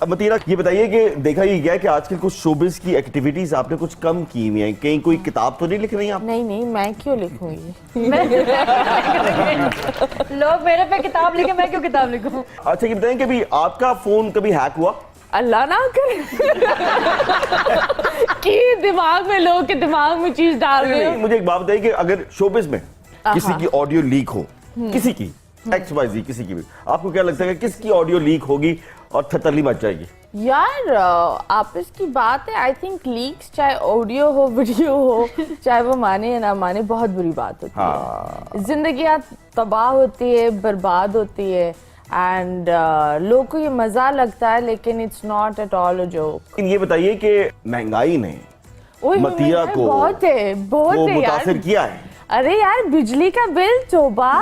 अब मतीरा ये बताइए कि देखा ये गया कि आजकल कुछ शोबिज की एक्टिविटीज आपने कुछ कम की हुई हैं, कहीं कोई किताब तो नहीं लिख रही हैं आप? नहीं मैं क्यों लिखूंगी? लोग मेरे पे किताब लिखे, मैं क्यों किताब लिखूं? अच्छा ये बताएं कि अभी आपका फोन कभी हैक हुआ? अल्लाह ना करे कि दिमाग में लोग के दिमाग में चीज डाल रहे हो। मुझे एक बात बताइए कि अगर शोबिज में किसी की ऑडियो लीक हो, किसी की XYZ किसी की भी, आपको क्या लगता है कि किसकी ऑडियो लीक होगी और थतरली मच जाएगी? यार आपस की बात है। आई थिंक लीक्स चाहे ऑडियो हो वीडियो हो, चाहे वो माने या ना माने, बहुत बुरी बात होती है। जिंदगियां तबाह होती है, बर्बाद होती है, एंड लोगों को ये मजा लगता है, लेकिन it's not at all a joke. ये बताइए कि महंगाई ने मतीरा को बहुत है मुतासिर यार। किया है? अरे यार बिजली का बिल, तौबा।